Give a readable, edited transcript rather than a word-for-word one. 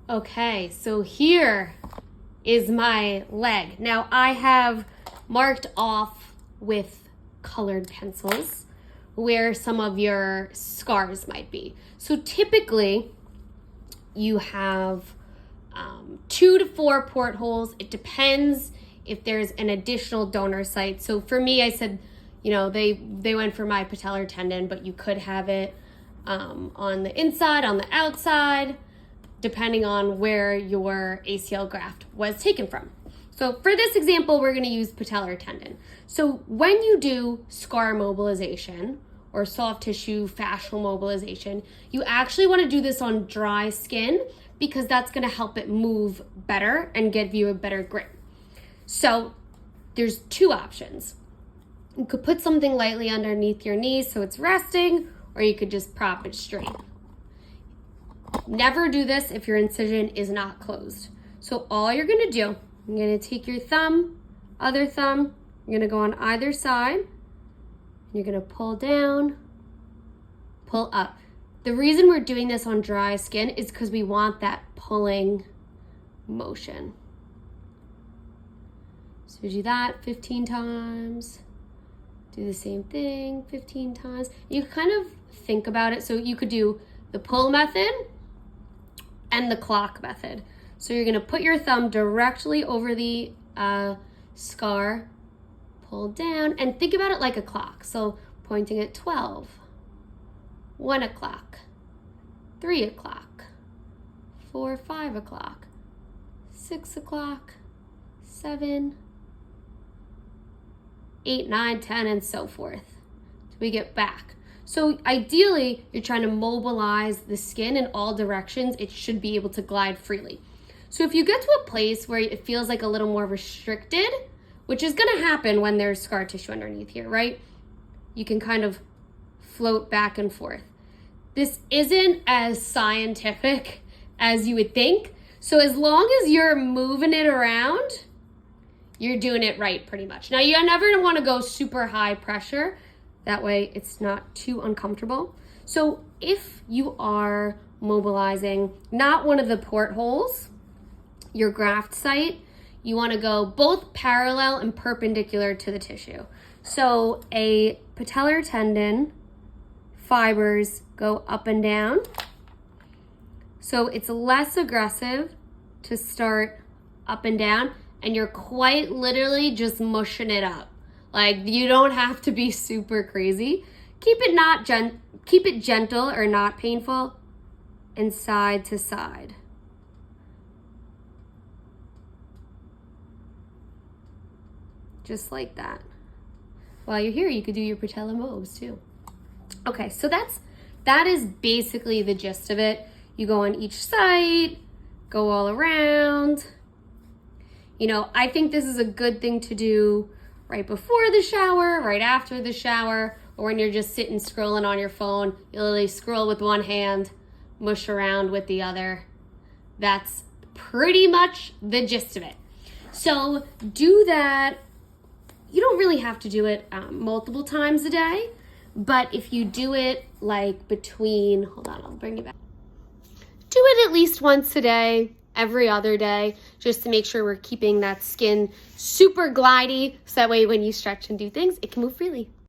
Okay, so here is my leg. Now I have marked off with colored pencils where some of your scars might be. So typically you have 2 to 4 portholes. It depends if there's an additional donor site. So for me, I said, they went for my patellar tendon, but you could have it on the inside, on the outside, depending on where your ACL graft was taken from. So for this example, we're gonna use patellar tendon. So when you do scar mobilization or soft tissue fascial mobilization, you actually wanna do this on dry skin because that's gonna help it move better and give you a better grip. So there's 2 options. You could put something lightly underneath your knee so it's resting, or you could just prop it straight. Never do this if your incision is not closed. So all you're gonna do, you're gonna take your thumb, other thumb, you're gonna go on either side, you're gonna pull down, pull up. The reason we're doing this on dry skin is because we want that pulling motion. So do that 15 times. Do the same thing 15 times. You kind of think about it. So you could do the pull method and the clock method. So you're gonna put your thumb directly over the scar, pull down, and think about it like a clock. So pointing at 12, 1 o'clock, 3 o'clock, 4, 5 o'clock, 6 o'clock, 7, 8, 9, 10, and so forth. So we get back. So ideally, you're trying to mobilize the skin in all directions. It should be able to glide freely. So if you get to a place where it feels like a little more restricted, which is gonna happen when there's scar tissue underneath here, right? You can kind of float back and forth. This isn't as scientific as you would think. So as long as you're moving it around, you're doing it right pretty much. Now you're never wanna go super high pressure. That way it's not too uncomfortable. So if you are mobilizing not one of the portholes, your graft site, you wanna go both parallel and perpendicular to the tissue. So a patellar tendon fibers go up and down. So it's less aggressive to start up and down, and you're quite literally just mushing it up. Like, you don't have to be super crazy. Keep it gentle or not painful, and side to side. Just like that. While you're here, you could do your patella mobs too. Okay, so that is basically the gist of it. You go on each side, go all around. I think this is a good thing to do right before the shower, right after the shower, or when you're just sitting scrolling on your phone. You literally scroll with one hand, mush around with the other. That's pretty much the gist of it. So do that. You don't really have to do it multiple times a day, but if you do it like between, hold on, I'll bring you back. Do it at least once a day, every other day, just to make sure we're keeping that skin super glidey, so that way when you stretch and do things, it can move freely.